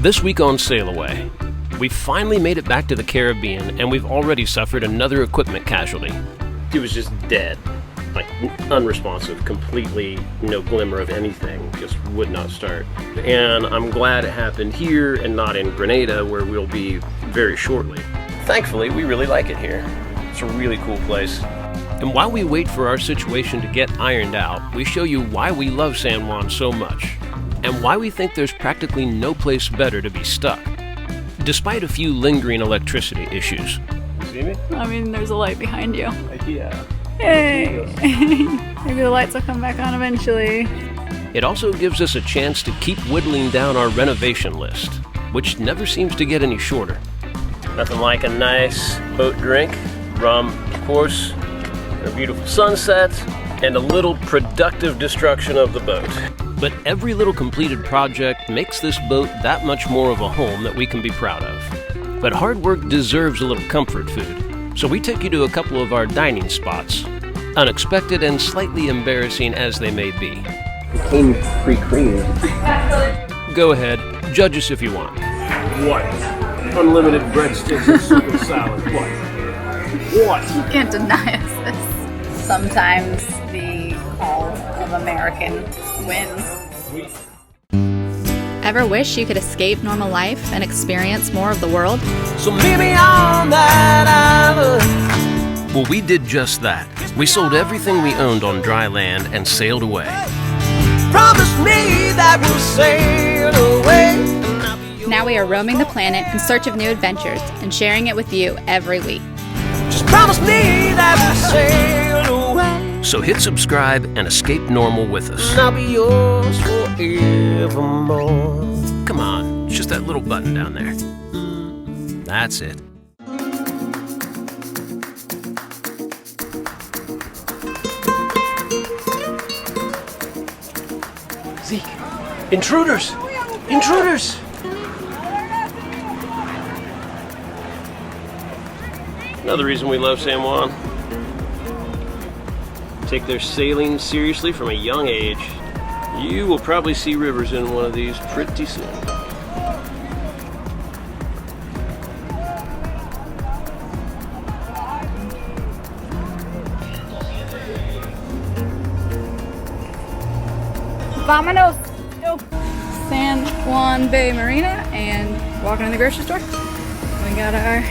This week on SailAway, we finally made it back to the Caribbean, and we've already suffered another equipment casualty. He was just dead, like unresponsive, completely no glimmer of anything, just would not start. And I'm glad it happened here and not in Grenada, where we'll be very shortly. Thankfully, we really like it here. It's a really cool place. And while we wait for our situation to get ironed out, we show you why we love San Juan so much, and why we think there's practically no place better to be stuck, despite a few lingering electricity issues. You see me? I mean, there's a light behind you. Yeah. Hey! Maybe the lights will come back on eventually. It also gives us a chance to keep whittling down our renovation list, which never seems to get any shorter. Nothing like a nice boat drink, rum, of course, and a beautiful sunset, and a little productive destruction of the boat. But every little completed project makes this boat that much more of a home that we can be proud of. But hard work deserves a little comfort food, so we take you to a couple of our dining spots, unexpected and slightly embarrassing as they may be. It came pre-creamed. Go ahead, judge us if you want. What? Unlimited breadsticks and soup and salad. What? You can't deny us this. Sometimes the call of American wins. Ever wish you could escape normal life and experience more of the world? So maybe on that island. Well, we did just that. We sold everything we owned on dry land and sailed away. Promise me that we'll sail away. Now we are roaming the planet in search of new adventures and sharing it with you every week. Just promise me that we'll sail away. So hit subscribe and escape normal with us. I'll be yours forevermore. Come on, it's just that little button down there. That's it. Zeke, intruders! Intruders! Another reason we love San Juan. Take their sailing seriously from a young age. You will probably see rivers in one of these pretty soon. Vámonos! San Juan Bay Marina and walking in the grocery store. We got our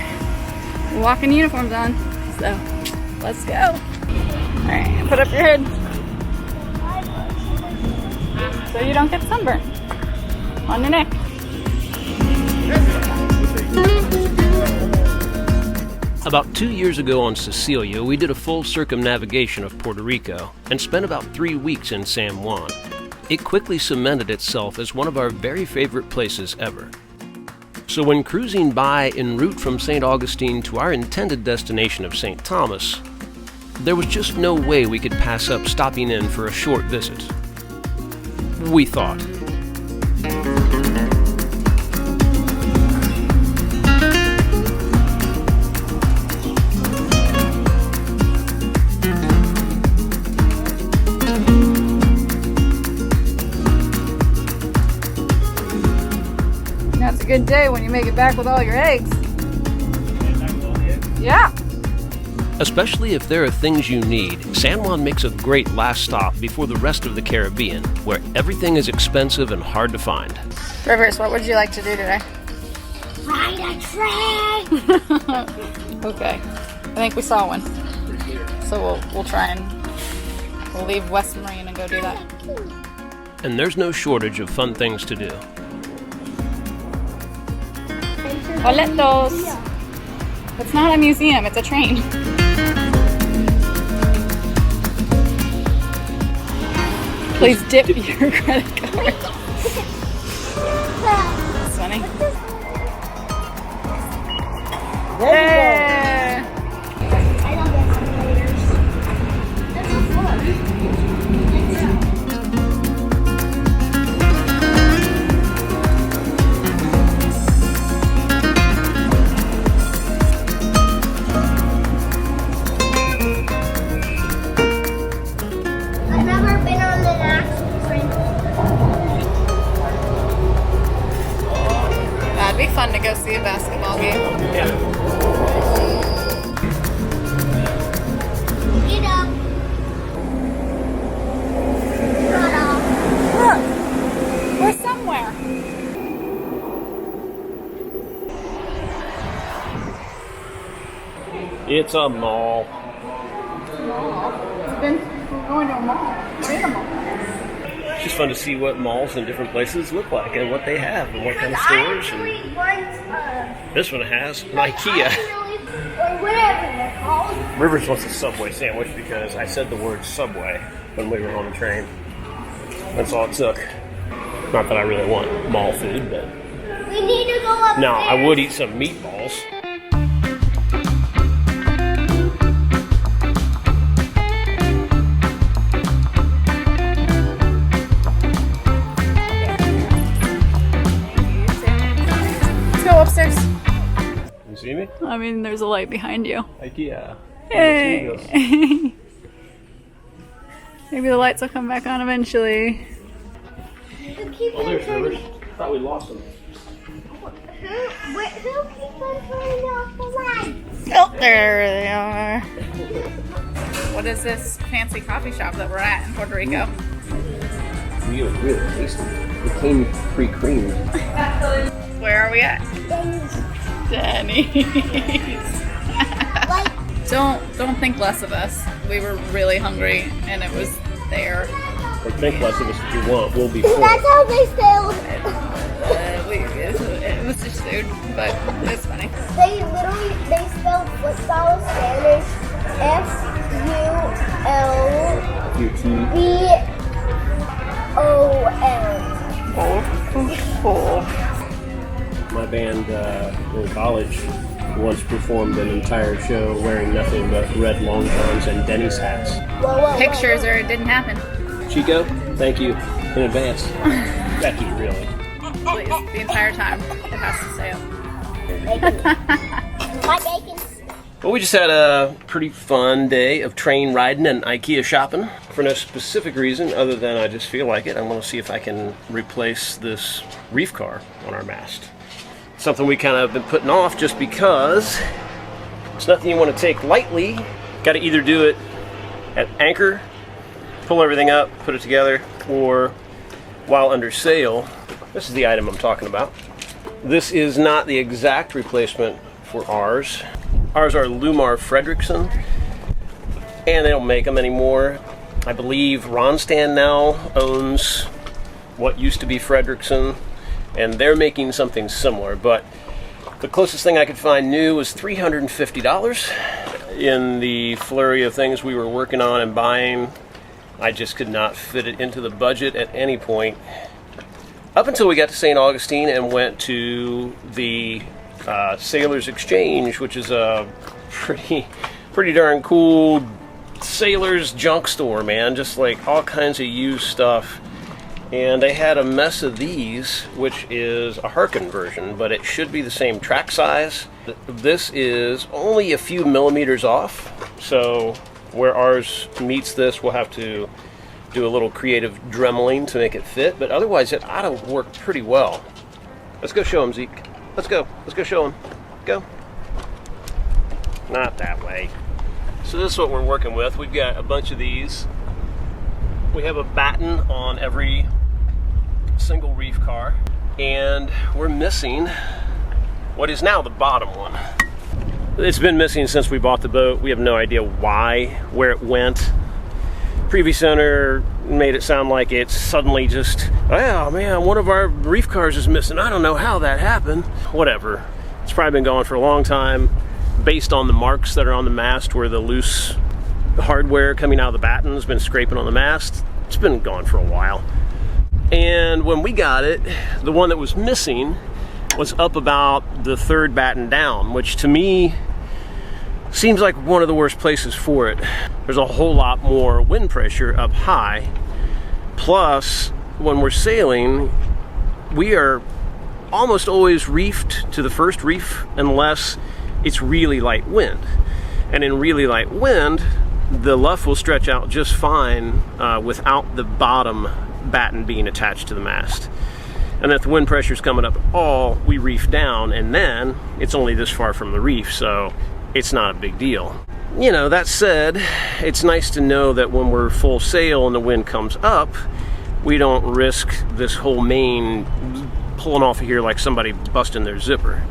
walking uniforms on, so let's go. Alright, put up your hood so you don't get sunburn on your neck. About 2 years ago on Cecilia, we did a full circumnavigation of Puerto Rico and spent about 3 weeks in San Juan. It quickly cemented itself as one of our very favorite places ever. So when cruising by en route from St. Augustine to our intended destination of St. Thomas, there was just no way we could pass up stopping in for a short visit. We thought. That's a good day when you make it back with all your eggs. Yeah. Especially if there are things you need, San Juan makes a great last stop before the rest of the Caribbean, where everything is expensive and hard to find. Rivers, what would you like to do today? Ride a train! Okay. I think we saw one. So we'll try and we'll leave West Marine and go do that. And there's no shortage of fun things to do. Boletos! It's not a museum, it's a train. Please dip your credit card. That's funny. There I love escalators. They're so fun. I've never been on an actual train. to go see a basketball game. Yeah. Get up. Shut up. Look, we're somewhere. It's a mall. We're going to a mall. We're in a mall. It's just fun to see what malls in different places look like and what they have and what kind of stores. And this one has an IKEA. Or whatever they're called. Rivers wants a Subway sandwich because I said the word Subway when we were on the train. That's all it took. Not that I really want mall food, but We need to go upstairs. now I would eat some meatballs. Let's go upstairs. You see me? I mean, there's a light behind you. IKEA. Hey. Maybe the lights will come back on eventually. Who keeps Oh, there's on Rivers. turning? Thought we lost them. Who keeps on turning off the lights? Oh, there they are. What is this fancy coffee shop that we're at in Puerto Rico? Really, really tasty. It came pre-creamed. Where are we at? Denny's. Like, Don't think less of us. We were really hungry and it was there. Or think less of us if you want. We'll be full. that's how they spell. It was just food, but it's funny. They spell football in Spanish FULBOL. My band in college once performed an entire show wearing nothing but red long johns and Denny's hats. Pictures or it didn't happen. Chico, thank you in advance. Becky, really. Please, the entire time. It has to stay up. My bacon. Well, we just had a pretty fun day of train riding and IKEA shopping for no specific reason other than I just feel like it. I want to see if I can replace this reef car on our mast. Something we kind of been putting off just because it's nothing you want to take lightly. Got to either do it at anchor, pull everything up, put it together, or while under sail. This is the item I'm talking about. This is not the exact replacement for ours. Ours are Lumar Fredrickson, and they don't make them anymore. I believe Ronstadt now owns what used to be Fredrickson, and they're making something similar, but the closest thing I could find new was $350. In the flurry of things we were working on and buying, I just could not fit it into the budget at any point. Up until we got to St. Augustine and went to the Sailors Exchange, which is a pretty darn cool sailors junk store, man. Just like all kinds of used stuff. And they had a mess of these, which is a Harkin version, but it should be the same track size. This is only a few millimeters off, so where ours meets this, we'll have to do a little creative dremeling to make it fit, but otherwise it ought to work pretty well. Let's go show them, Zeke. Let's go show them. Go. Not that way. So this is what we're working with. We've got a bunch of these. We have a batten on every single reef car, and we're missing what is now the bottom one. It's been missing since we bought the boat. We have no idea why, where it went. Previous owner made it sound like it's suddenly just, oh man, one of our reef cars is missing. I don't know how that happened. Whatever. It's probably been gone for a long time, based on the marks that are on the mast where the loose hardware coming out of the batten has been scraping on the mast. It's been gone for a while. And when we got it, the one that was missing was up about the third batten down, which to me seems like one of the worst places for it. There's a whole lot more wind pressure up high. Plus, when we're sailing, we are almost always reefed to the first reef unless it's really light wind. And in really light wind, the luff will stretch out just fine without the bottom batten being attached to the mast. And if the wind pressure's coming up at all, we reef down, and then it's only this far from the reef, so it's not a big deal. You know, that said, it's nice to know that when we're full sail and the wind comes up, we don't risk this whole main pulling off of here like somebody busting their zipper.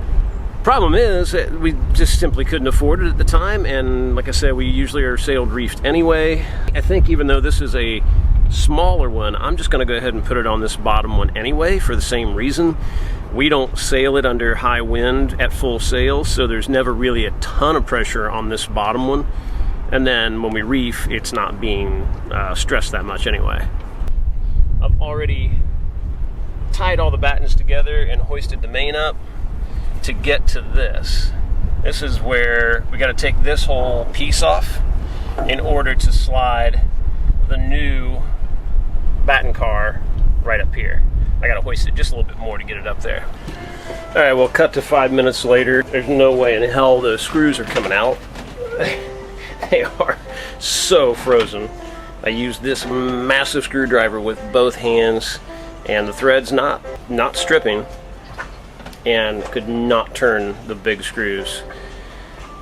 Problem is that we just simply couldn't afford it at the time, and like I said, we usually are sailed reefed anyway. I think even though this is a smaller one, I'm just going to go ahead and put it on this bottom one anyway for the same reason. We don't sail it under high wind at full sail, so there's never really a ton of pressure on this bottom one. And then when we reef, it's not being stressed that much anyway. I've already tied all the battens together and hoisted the main up to get to this. This is where we got to take this whole piece off in order to slide the new batten car right up here. I got to hoist it just a little bit more to get it up there. All right, well, cut to 5 minutes later. There's no way in hell the screws are coming out. They are so frozen. I used this massive screwdriver with both hands, and the thread's not stripping, and could not turn the big screws.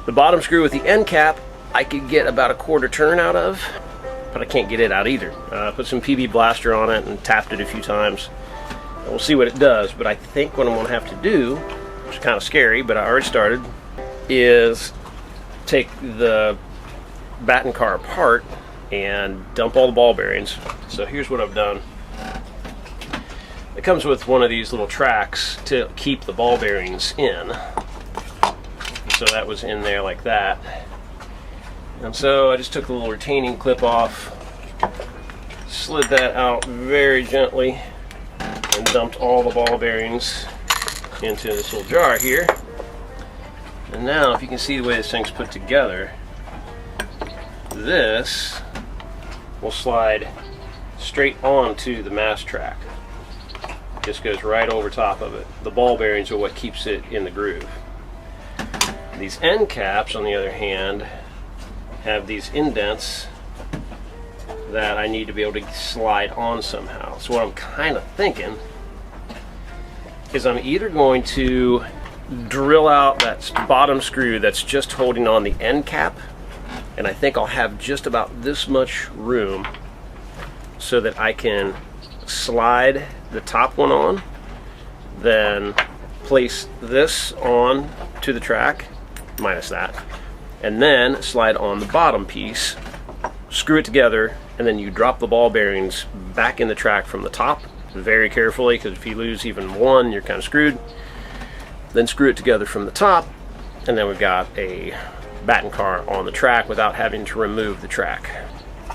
The bottom screw with the end cap, I could get about a quarter turn out of, but I can't get it out either. Put some PB Blaster on it and tapped it a few times. And we'll see what it does, but I think what I'm gonna have to do, which is kind of scary, but I already started, is take the batten car apart and dump all the ball bearings. So here's what I've done. It comes with one of these little tracks to keep the ball bearings in. So that was in there like that. And so I just took the little retaining clip off, slid that out very gently, and dumped all the ball bearings into this little jar here. And now, if you can see the way this thing's put together, this will slide straight onto the mast track. Just goes right over top of it. The ball bearings are what keeps it in the groove. These end caps, on the other hand, have these indents that I need to be able to slide on somehow. So what I'm kind of thinking is I'm either going to drill out that bottom screw that's just holding on the end cap, and I think I'll have just about this much room so that I can slide the top one on, then place this on to the track, minus that, and then slide on the bottom piece, screw it together, and then you drop the ball bearings back in the track from the top very carefully, because if you lose even one, you're kind of screwed. Then screw it together from the top, and then we've got a batten car on the track without having to remove the track.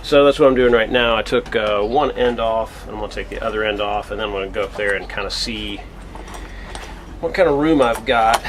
So that's what I'm doing right now. I took one end off, and I'm going to take the other end off, and then I'm going to go up there and kind of see what kind of room I've got.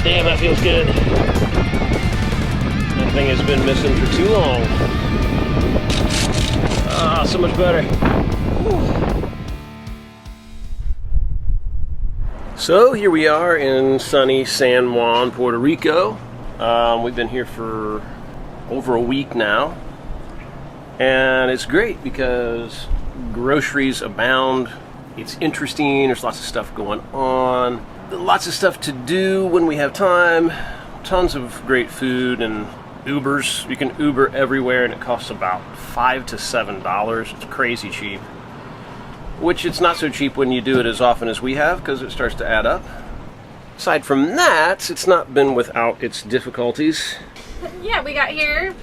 Damn, that feels good. That thing has been missing for too long. Ah, so much better. Whew. So here we are in sunny San Juan, Puerto Rico. We've been here for over a week now. And it's great because groceries abound. It's interesting, there's lots of stuff going on. Lots of stuff to do when we have time. Tons of great food and Ubers. You can Uber everywhere and it costs about $5 to $7. It's crazy cheap. Which it's not so cheap when you do it as often as we have, because it starts to add up. Aside from that, it's not been without its difficulties. Yeah, we got here.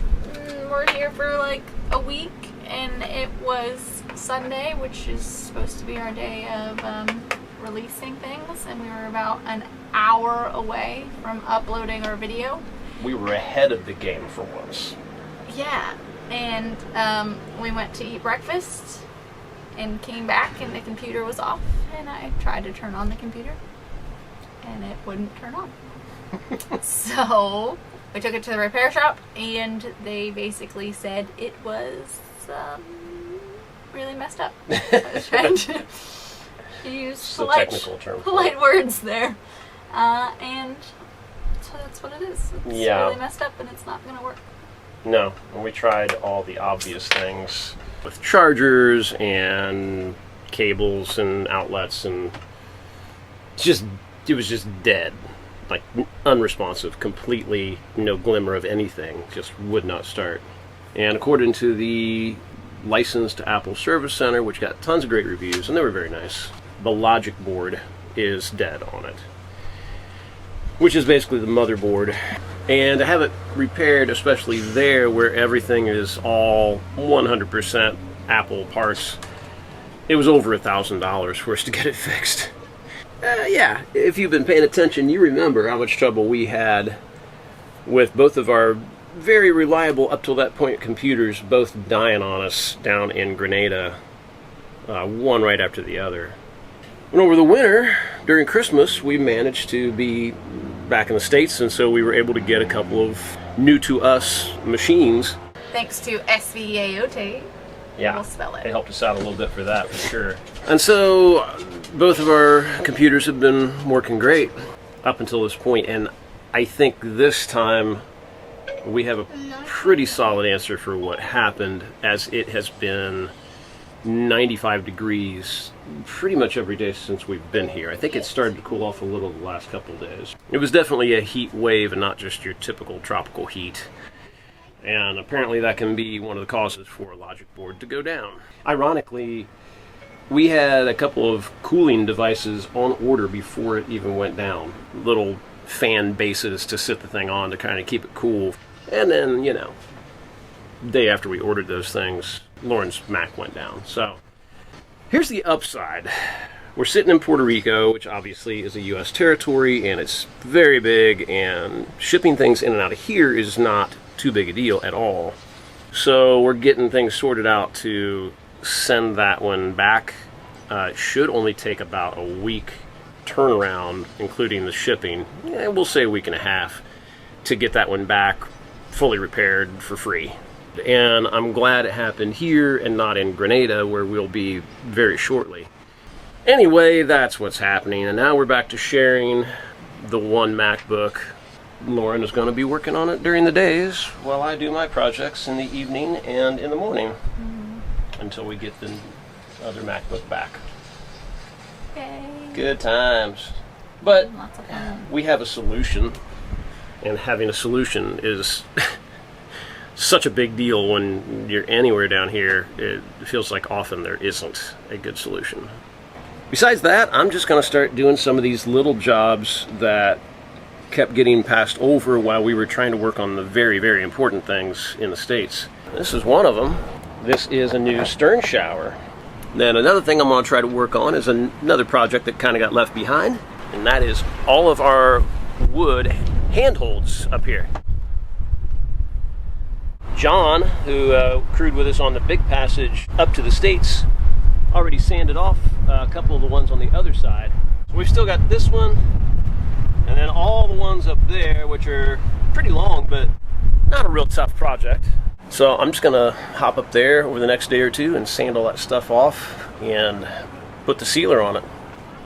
We're here for like a week, and it was Sunday, which is supposed to be our day of releasing things, and we were about an hour away from uploading our video. We were ahead of the game for once. Yeah, and we went to eat breakfast and came back and the computer was off, and I tried to turn on the computer and it wouldn't turn on. So we took it to the repair shop and they basically said it was really messed up. I was trying to use polite words there, and so that's what it is. It's really messed up and it's not going to work. No, and we tried all the obvious things with chargers and cables and outlets, and it was just dead, like unresponsive, completely no glimmer of anything, just would not start. And according to the licensed Apple Service Center, which got tons of great reviews, and they were very nice, the logic board is dead on it, which is basically the motherboard. And to have it repaired, especially there where everything is all 100% Apple parts, it was over $1,000 for us to get it fixed. Yeah, if you've been paying attention, you remember how much trouble we had with both of our very reliable, up till that point, computers both dying on us down in Grenada, one right after the other. And over the winter, during Christmas, we managed to be back in the States, and so we were able to get a couple of new-to-us machines. Thanks to SailAway. Yeah, we'll spell it. They helped us out a little bit for that, for sure. And so both of our computers have been working great up until this point, and I think this time we have a pretty solid answer for what happened, as it has been 95 degrees pretty much every day since we've been here. I think it started to cool off a little the last couple of days. It was definitely a heat wave and not just your typical tropical heat. And apparently that can be one of the causes for a logic board to go down. Ironically, we had a couple of cooling devices on order before it even went down. Little fan bases to sit the thing on to kind of keep it cool. And then, you know, the day after we ordered those things, Lauren's Mac went down. So here's the upside. We're sitting in Puerto Rico, which obviously is a U.S. territory, and it's very big, and shipping things in and out of here is not too big a deal at all. So we're getting things sorted out to send that one back. It should only take about a week turnaround, including the shipping. We'll say a week and a half to get that one back fully repaired for free. And I'm glad it happened here and not in Grenada, where we'll be very shortly. Anyway, that's what's happening, and now we're back to sharing the one MacBook. Lauren is going to be working on it during the days while I do my projects in the evening and in the morning, until we get the other MacBook back. Yay. Good times. But Lots of fun. we have a solution, and having a solution is such a big deal when you're anywhere down here. It feels like often there isn't a good solution. Besides that, I'm just going to start doing some of these little jobs that kept getting passed over while we were trying to work on the very, very important things in the States. This is one of them. This is a new stern shower. Then another thing I'm going to try to work on is another project that kind of got left behind, and that is all of our wood handholds up here. John, who crewed with us on the big passage up to the States, already sanded off a couple of the ones on the other side. So we've still got this one, and then all the ones up there, which are pretty long, but not a real tough project. So I'm just gonna hop up there over the next day or two and sand all that stuff off and put the sealer on it.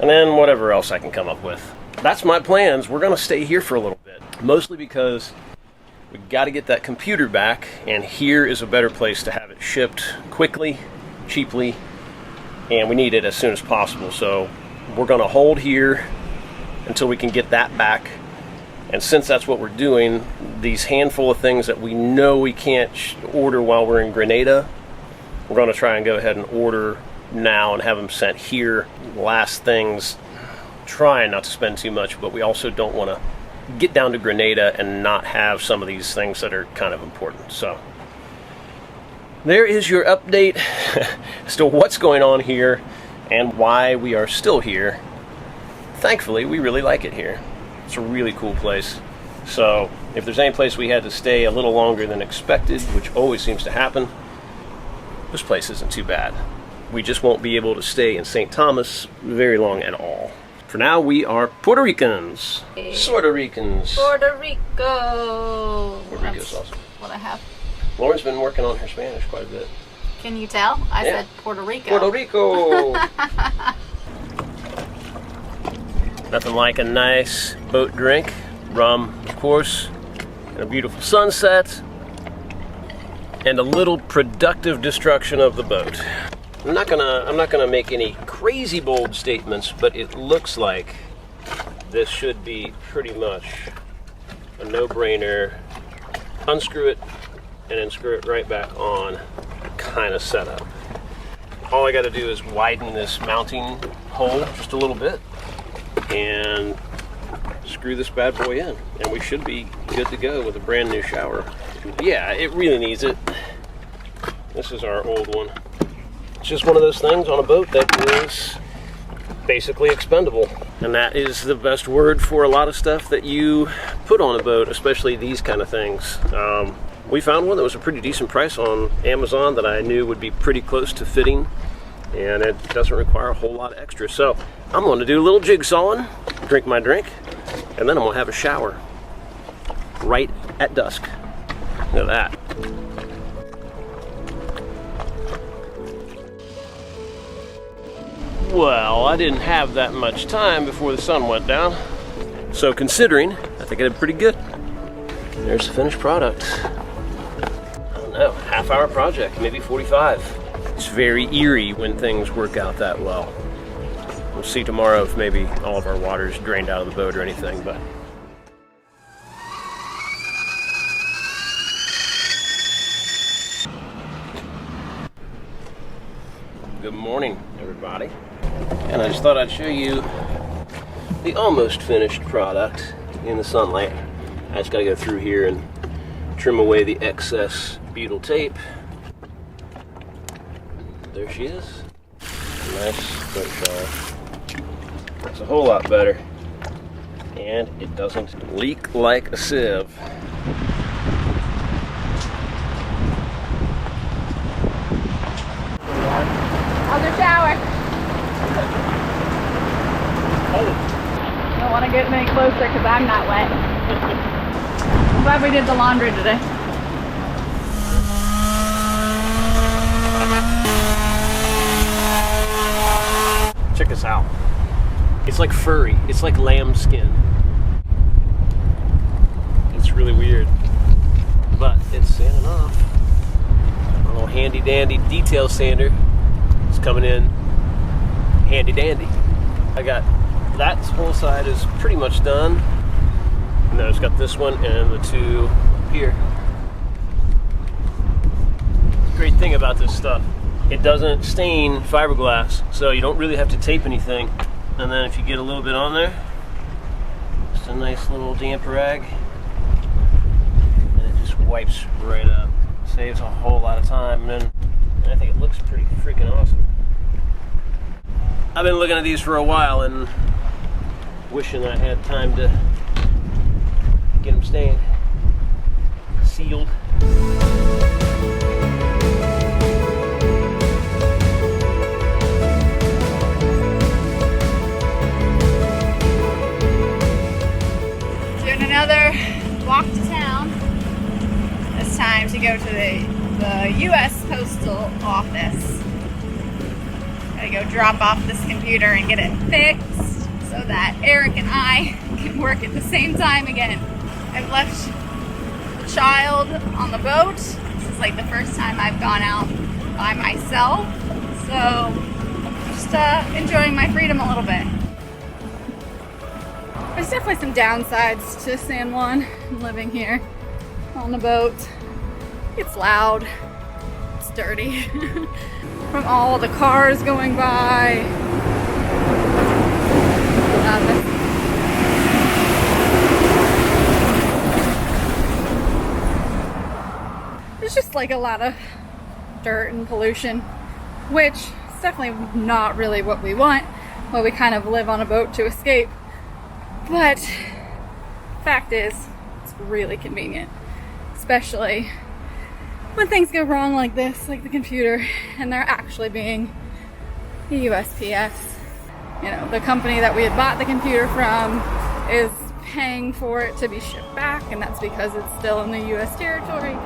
And then whatever else I can come up with. That's my plans. We're gonna stay here for a little bit, mostly because we got to get that computer back, and here is a better place to have it shipped quickly, cheaply, and we need it as soon as possible. So we're going to hold here until we can get that back. And since that's what we're doing, these handful of things that we know we can't order while we're in Grenada, we're going to try and go ahead and order now and have them sent here. Last things, trying not to spend too much, but we also don't want to get down to Grenada and not have some of these things that are kind of important. So there is your update as to what's going on here and why we are still here thankfully, we really like it here. It's a really cool place. So if there's any place we had to stay a little longer than expected, which always seems to happen, this place isn't too bad. We just won't be able to stay in St. Thomas very long at all. For now, we are Puerto Ricans. Sorta Ricans. Puerto Rico. Puerto Rico's awesome. What I have. Lauren's been working on her Spanish quite a bit. Can you tell? I Yeah. said Puerto Rico. Puerto Rico! Nothing like a nice boat drink. Rum, of course, and a beautiful sunset, and a little productive destruction of the boat. I'm not gonna make any crazy bold statements, but it looks like this should be pretty much a no-brainer. Unscrew it and then screw it right back on kind of setup. All I got to do is widen this mounting hole just a little bit and screw this bad boy in, and we should be good to go with a brand new shower. Yeah, it really needs it. This is our old one. It's just one of those things on a boat that is basically expendable, and that is the best word for a lot of stuff that you put on a boat, especially these kind of things. We found one that was a pretty decent price on Amazon that I knew would be pretty close to fitting, and it doesn't require a whole lot of extra. So I'm going to do a little jigsawing, drink my drink, and then I'm going to have a shower right at dusk. Look at that. Well, I didn't have that much time before the sun went down. So considering, I think I did pretty good. There's the finished product. I don't know, half-hour project, maybe 45. It's very eerie when things work out that well. We'll see tomorrow if maybe all of our water's drained out of the boat or anything, but. Good morning, everybody. And I just thought I'd show you the almost finished product in the sunlight. I just gotta go through here and trim away the excess butyl tape. There she is. Nice boat shower. It's a whole lot better. And it doesn't leak like a sieve. How's your shower? Don't want to get any closer because I'm not wet. I'm glad we did the laundry today. Check this out. It's like furry. It's like lamb skin. It's really weird. But it's sanding off. A little handy dandy detail sander. It's coming in handy dandy. I got that whole side is pretty much done. And then I've got this one and the two here. Great thing about this stuff, it doesn't stain fiberglass, so you don't really have to tape anything. And then if you get a little bit on there, just a nice little damp rag, and it just wipes right up. Saves a whole lot of time, and I think it looks pretty freaking awesome. I've been looking at these for a while and wishing I had time to get them stained, sealed. Doing another walk to town. This time to go to the US Postal Office. Gotta go drop off this computer and get it fixed so that Eric and I can work at the same time again. I've left the child on the boat. This is like the first time I've gone out by myself. So just enjoying my freedom a little bit. There's definitely some downsides to San Juan living here on the boat. It's loud, it's dirty. From all the cars going by. There's just like a lot of dirt and pollution, which is definitely not really what we want, well, we kind of live on a boat to escape. But fact is, it's really convenient, especially when things go wrong like this, like the computer, and they're actually being the USPS. You know, the company that we had bought the computer from is paying for it to be shipped back, and that's because it's still in the US territory.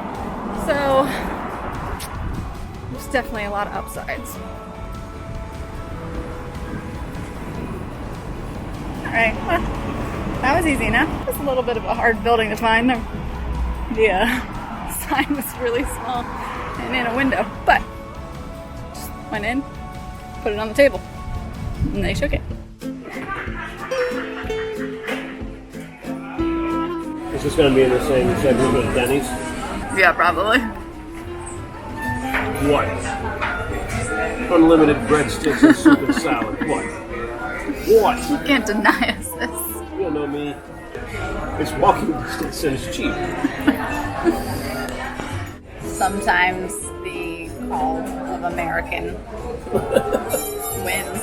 So there's definitely a lot of upsides. Alright, well, that was easy enough. Just a little bit of a hard building to find. The sign was really small and in a window, but just went in, put it on the table, and they shook it. Is this going to be in the same segment as Denny's? Yeah, probably. What? Unlimited breadsticks and soup and salad. What? What? You can't deny us this. You don't know me. It's walking distance and it's cheap. Sometimes the call of American wins.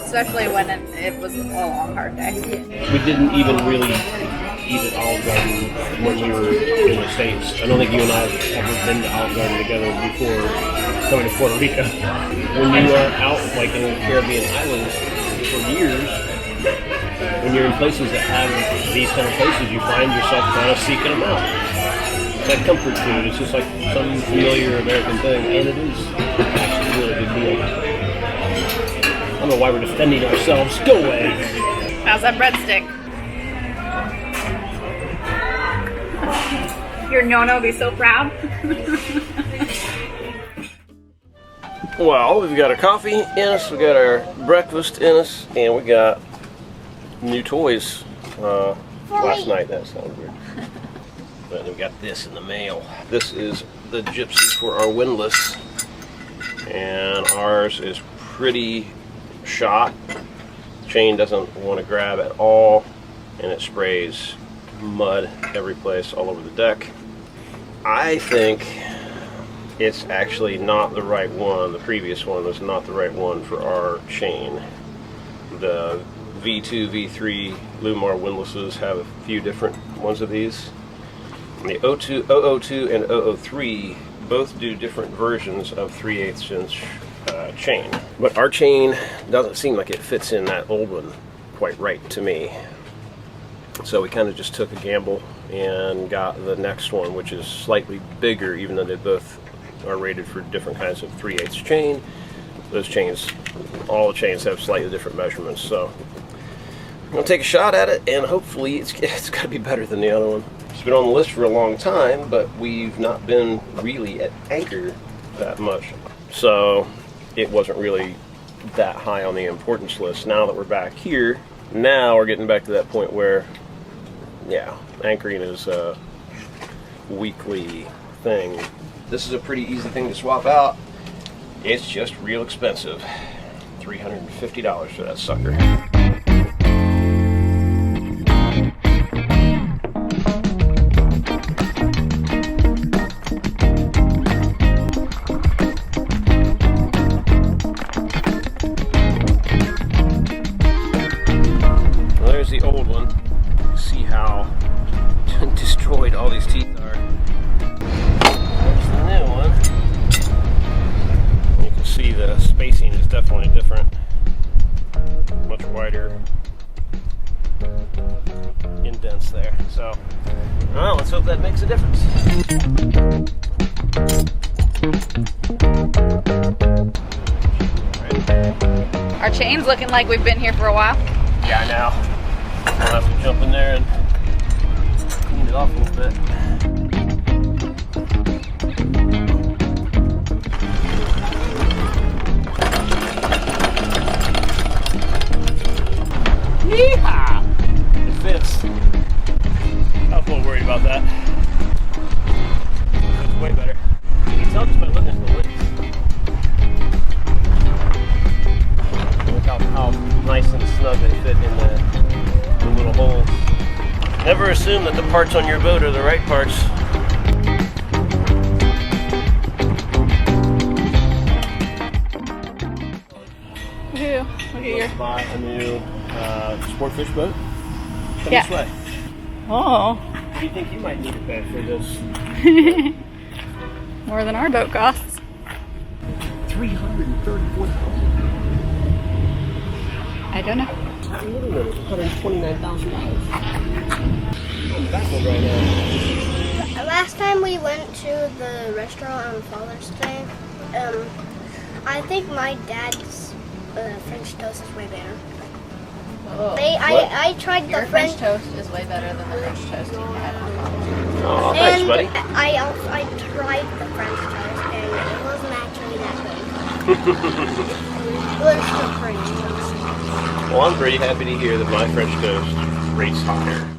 Especially when it was a long, hard day. We didn't even really eat at Olive Garden when you were in the States. I don't think you and I have ever been to Olive Garden together before coming to Puerto Rico. When you are out like in the Caribbean islands for years, when you're in places that have these kind of places, you find yourself kind of seeking them out. It's like comfort food. It's just like some familiar American thing, and it is actually a really good deal. I don't know why we're defending ourselves. Go away. How's that breadstick? Your Nono will be so proud. Well, we've got our coffee in us, we got our breakfast in us, and we got new toys last night. That sounds weird. But we got this in the mail. This is the Gypsy for our Windlass, and ours is pretty shot. The chain doesn't want to grab at all, and it sprays mud every place all over the deck. I think it's actually not the right one. The previous one was not the right one for our chain. The V2, V3 Lumar windlasses have a few different ones of these. And the 002 and 003 both do different versions of 3/8 inch chain. But our chain doesn't seem like it fits in that old one quite right to me. So we kind of just took a gamble and got the next one, which is slightly bigger, even though they both are rated for different kinds of 3/8 chain. Those chains, all the chains have slightly different measurements. So I'm gonna take a shot at it, and hopefully it's got to be better than the other one. It's been on the list for a long time, but we've not been really at anchor that much. So it wasn't really that high on the importance list. Now that we're back here, now we're getting back to that point where, yeah, anchoring is a weekly thing. This is a pretty easy thing to swap out. It's just real expensive. $350 for that sucker. Well, there's the old one. See how destroyed all these teeth are. There's the new one. You can see the spacing is definitely different. Much wider indents there. So, well, let's hope that makes a difference. Our chain's looking like we've been here for a while. Yeah, I know. I'll have to jump in there and clean it off a little bit. Yeehaw! It fits. I was a little worried about that. It's way better. You can tell just by looking at the width. Look how nice and snug they fit in the little holes. Never assume that the parts on your boat are the right parts. Woohoo. Look Get your... Buy a new sport fish boat. Come Yeah. this way. Oh, What do you think you might need it back for this? more than our boat costs. $334,000. I don't know. Literally $129,000. I'm baffled right now. Last time we went to the restaurant on Father's Day, I think my dad's French toast is way better. Oh. I tried the Your French toast is way better than the French toast you had on college. Oh, thanks, and buddy. I tried the French toast and it wasn't actually that good. It was still pretty. Well, I'm pretty happy to hear that my French toast rates higher.